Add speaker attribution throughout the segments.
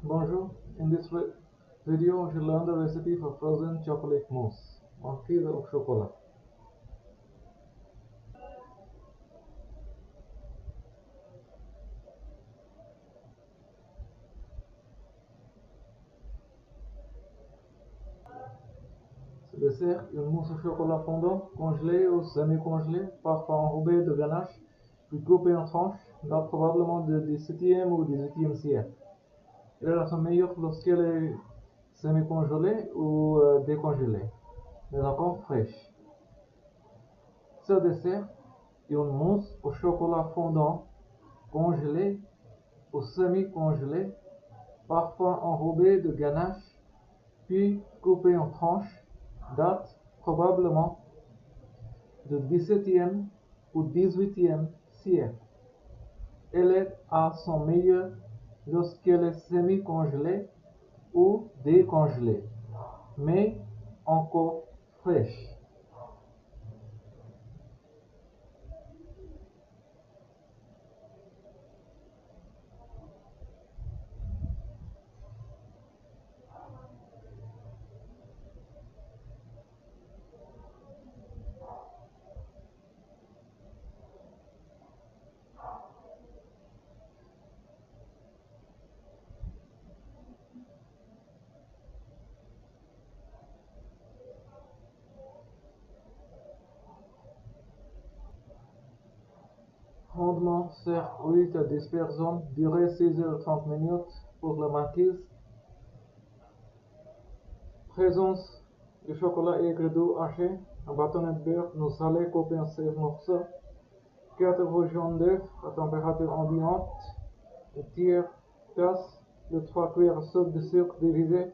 Speaker 1: Bonjour, in this video we should learn the recipe for frozen chocolate mousse, marquise au chocolat. Ce dessert, une mousse au chocolat fondant, congelée ou semi-congelée, parfois enrobée de ganache, puis coupée en tranches, date probablement du XVIIe ou XVIIIe siècle. Elle est à son meilleur lorsqu'elle est semi-congelée ou décongelée, mais encore fraîche. Ce dessert, une mousse au chocolat fondant, congelée ou semi-congelée, parfois enrobée de ganache, puis coupée en tranches, date probablement du XVIIe ou XVIIIe siècle. Elle est à son meilleur lorsqu'elle est semi-congelée ou décongelée, mais encore fraîche. Rendement, serre 8 à 10 personnes, durée 6h30 minutes pour la marquise. Présence de chocolat aigre doux haché, un bâtonnet de beurre non salé coupé en 16 morceaux, 4 œufs jaunes d'œufs à température ambiante, une tiers tasse de 3 cuillères à soupe de sucre divisé,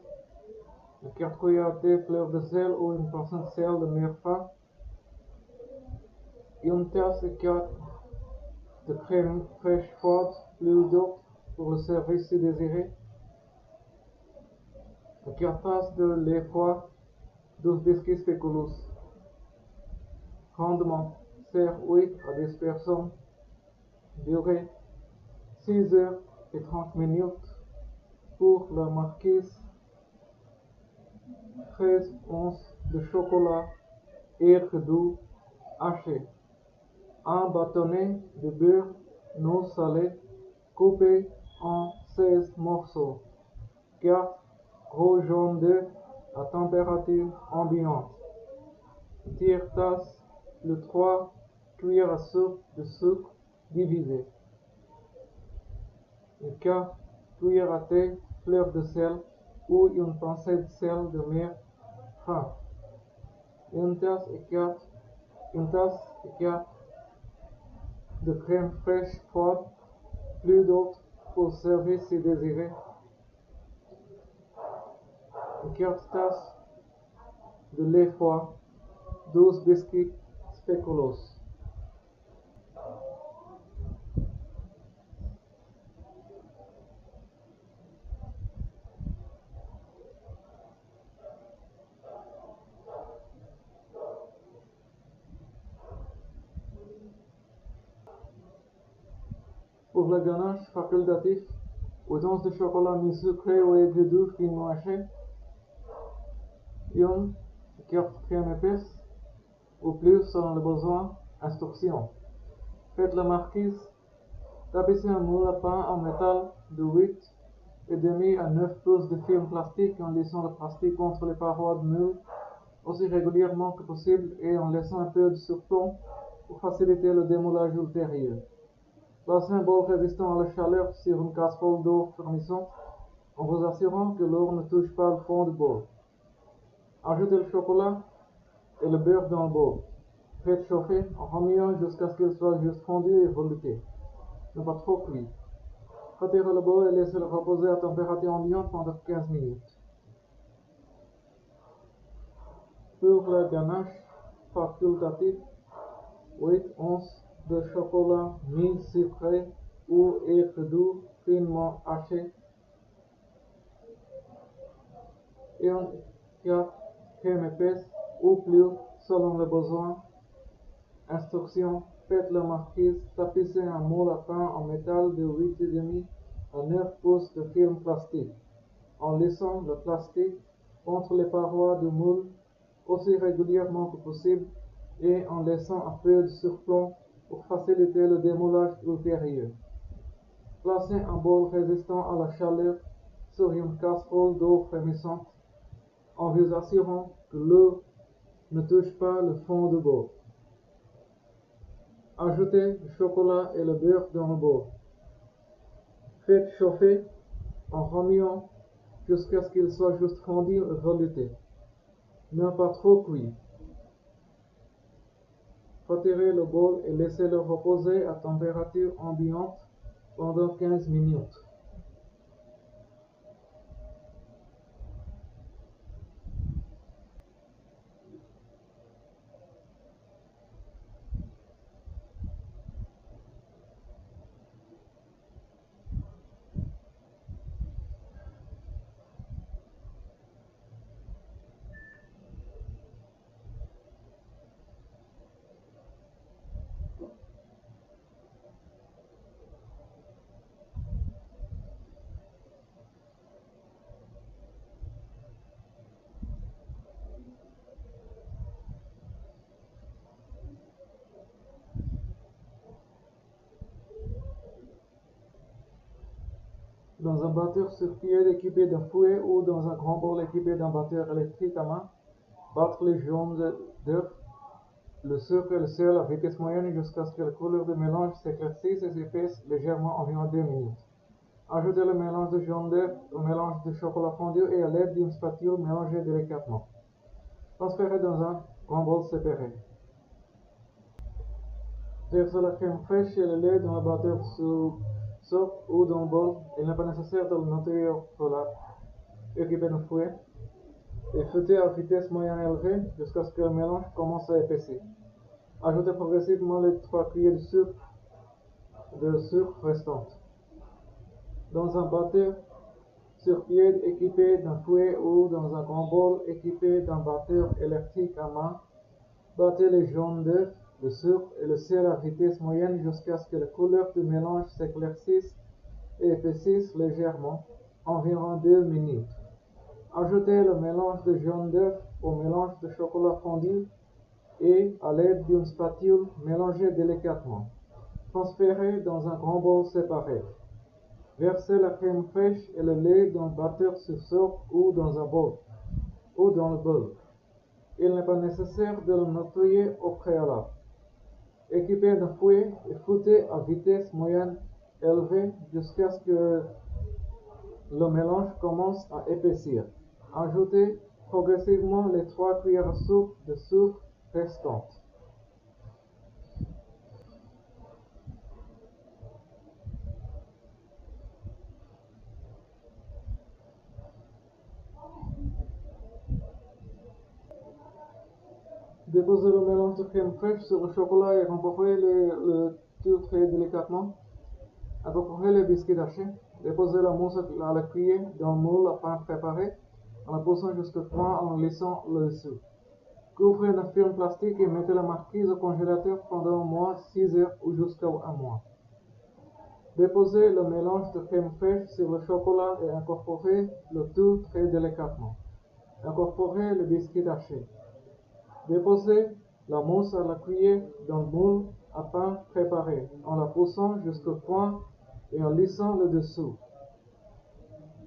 Speaker 1: 4 cuillères à thé fleur de sel ou une portion de sel de mûre fin, une tasse et 4 de crème fraîche froide, plus d'eau pour le service si désiré, 4 tasses de lait froid, 12 biscuits spéculoos. Rendement, sert 8 à 10 personnes, durée 6h30 minutes pour la marquise, 13 onces de chocolat aigre doux haché, un bâtonnet de beurre non salé coupé en 16 morceaux, 4 gros jaunes d'œufs à température ambiante, une tiers tasse de 3 cuillères à soupe de sucre divisé, une quart cuillère à thé fleur de sel ou une pincée de sel de mer fin, une tasse et quart de crème fraîche froide, plus d'autres pour servir si désiré, une quart tasse de lait froid, 12 biscuits spéculoos. Pour la ganache facultatif, aux onces de chocolat mi-sucré ou aigre doux finement haché, une quart crème épaisse ou plus selon le besoin. Instruction. Faites la marquise. Tapissez un moule à pain en métal de 8,5 à 9 pouces de film plastique en lissant le plastique contre les parois de moule aussi régulièrement que possible et en laissant un peu de surplomb pour faciliter le démoulage ultérieur. Placez un bol résistant à la chaleur sur une casserole d'eau fournissante en vous assurant que l'eau ne touche pas le fond du bol. Ajoutez le chocolat et le beurre dans le bol. Faites chauffer en remuant jusqu'à ce qu'il soit juste fondu et velouté, mais pas trop cuit. Retirez le bol et laissez-le reposer à température ambiante pendant 15 minutes. Pour la ganache facultative, 8 onces de chocolat mi-sucré ou aigre doux finement haché, et un quart crème épaisse ou plus selon le besoin. Instruction. Faites la marquise. Tapissez un moule à pain en métal de 8,5 à 9 pouces couche de film plastique, en laissant le plastique contre les parois du moule aussi régulièrement que possible et en laissant un peu de surplomb pour faciliter le démoulage ultérieur. Placez un bol résistant à la chaleur sur une casserole d'eau frémissante en vous assurant que l'eau ne touche pas le fond du bol. Ajoutez le chocolat et le beurre dans le bol. Faites chauffer en remuant jusqu'à ce qu'il soit juste fondu et velouté, mais pas trop cuit. Retirez le bol et laissez-le reposer à température ambiante pendant 15 minutes. Dans un batteur sur pied équipé d'un fouet ou dans un grand bol équipé d'un batteur électrique à main, battre les jaunes d'œufs, le sucre et le sel à vitesse moyenne jusqu'à ce que la couleur du mélange s'éclaircisse et s'épaisse légèrement environ 2 minutes. Ajoutez le mélange de jaune d'œuf au mélange de chocolat fondu et à l'aide d'une spatule mélangez délicatement. Transférez dans un grand bol séparé. Versez la crème fraîche et le lait dans le batteur sous soupe ou dans le bol. Il n'est pas nécessaire de le nettoyer au préalable. Équipez d'un fouet et fouettez à vitesse moyenne élevée jusqu'à ce que le mélange commence à épaissir. Ajoutez progressivement les 3 cuillères de sucre restantes. Dans un batteur sur pied équipé d'un fouet ou dans un grand bol équipé d'un batteur électrique à main, battez les jaunes d'œufs, le sucre et le sel à vitesse moyenne jusqu'à ce que la couleur du mélange s'éclaircisse et épaississe légèrement, environ 2 minutes. Ajoutez le mélange de jaune d'œuf au mélange de chocolat fondu et, à l'aide d'une spatule, mélangez délicatement. Transférez dans un grand bol séparé. Versez la crème fraîche et le lait dans le batteur sur soupe ou dans un bol, ou dans le bol. Il n'est pas nécessaire de le nettoyer au préalable. Équipez d'un fouet et fouettez à vitesse moyenne élevée jusqu'à ce que le mélange commence à épaissir. Ajoutez progressivement les 3 cuillères à soupe de sucre restantes. Déposez le mélange de crème fraîche sur le chocolat et incorporez le tout très délicatement. Incorporez les biscuits hachés. Déposez la mousse à la cuillère dans le moule à pain préparé en la poussant jusqu'au coin en lissant le dessous. Couvrez d'un film plastique et mettez la marquise au congélateur pendant au moins 6 heures ou jusqu'à un mois. Déposez le mélange de crème fraîche sur le chocolat et incorporez le tout très délicatement. Incorporez le biscuit haché. Déposez la mousse à la cuillère dans le moule à pain préparé en la poussant jusqu'au coin et en lissant le dessous.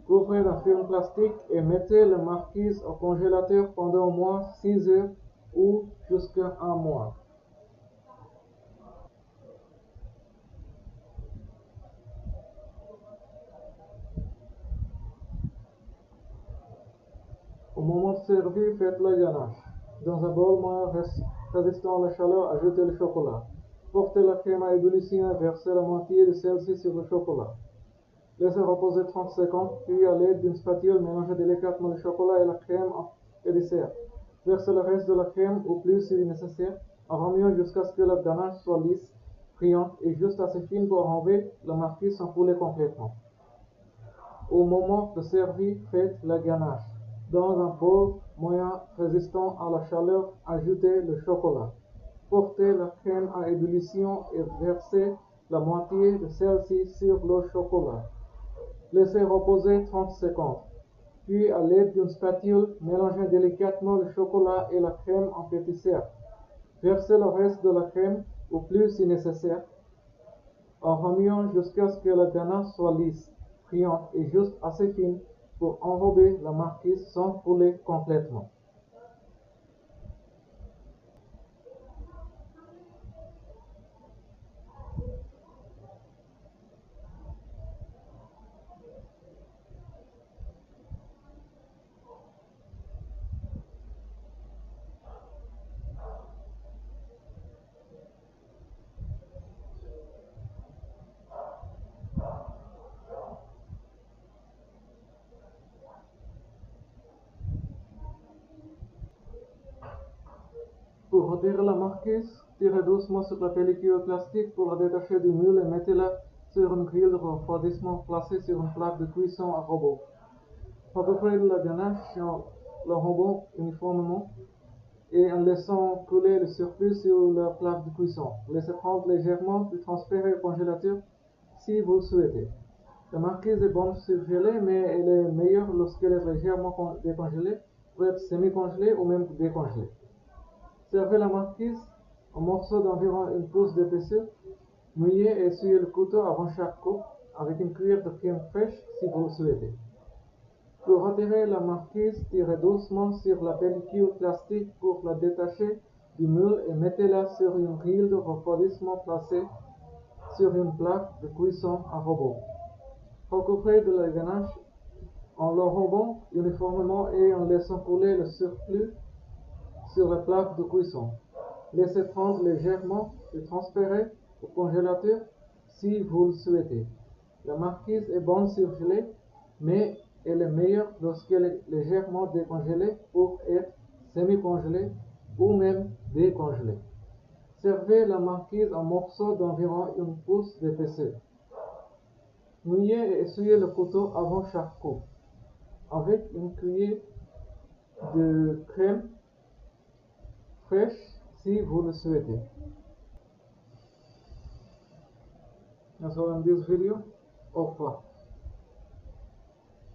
Speaker 1: Couvrez d'un film plastique et mettez la marquise au congélateur pendant au moins 6 heures ou jusqu'à un mois. Au moment de servir, faites la ganache. Dans un bol moyen résistant à la chaleur, ajoutez le chocolat. Portez la crème à ébullition et versez la moitié de celle-ci sur le chocolat. Laissez reposer 30 secondes, puis à l'aide d'une spatule, mélangez délicatement le chocolat et la crème et dessert. Versez le reste de la crème ou plus si nécessaire, en remuant jusqu'à ce que la ganache soit lisse, friande et juste assez fine pour enlever la marquise sans couler complètement. Au moment de servir, faites la ganache. Dans un bol moyen résistant à la chaleur, ajoutez le chocolat. Portez la crème à ébullition et versez la moitié de celle-ci sur le chocolat. Laissez reposer 30 secondes. Puis, à l'aide d'une spatule, mélangez délicatement le chocolat et la crème en petits cercles. Versez le reste de la crème au plus si nécessaire, en remuant jusqu'à ce que la ganache soit lisse, friande et juste assez fine pour enrober la marquise sans couler complètement. Pour retirer la marquise, tirez doucement sur la pellicule plastique pour la détacher du moule et mettez-la sur une grille de refroidissement placée sur une plaque de cuisson à robot. Recouvrir la ganache en l'enrobant uniformément et en laissant couler le surplus sur la plaque de cuisson. Laissez prendre légèrement puis transférer au congélateur si vous le souhaitez. La marquise est bonne surgelée, mais elle est meilleure lorsqu'elle est légèrement décongelée, peut être semi-congelée ou même décongelée. Servez la marquise en morceaux d'environ une pouce d'épaisseur. Mouillez et essuyez le couteau avant chaque coupe avec une cuillère de crème fraîche si vous le souhaitez. Pour retirer la marquise, tirez doucement sur la pellicule plastique pour la détacher du moule et mettez-la sur une grille de refroidissement placée sur une plaque de cuisson à robot. Recouvrez de la ganache en l'enrobant uniformément et en laissant couler le surplus sur la plaque de cuisson. Laissez prendre légèrement et transférez au congélateur si vous le souhaitez. La marquise est bonne surgelée, mais elle est meilleure lorsqu'elle est légèrement décongelée pour être semi-congelée ou même décongelée. Servez la marquise en morceaux d'environ une pouce d'épaisseur. Mouillez et essuyez le couteau avant chaque coupe avec une cuillère de crème fraîche si vous le souhaitez. That's all in this video. Au revoir.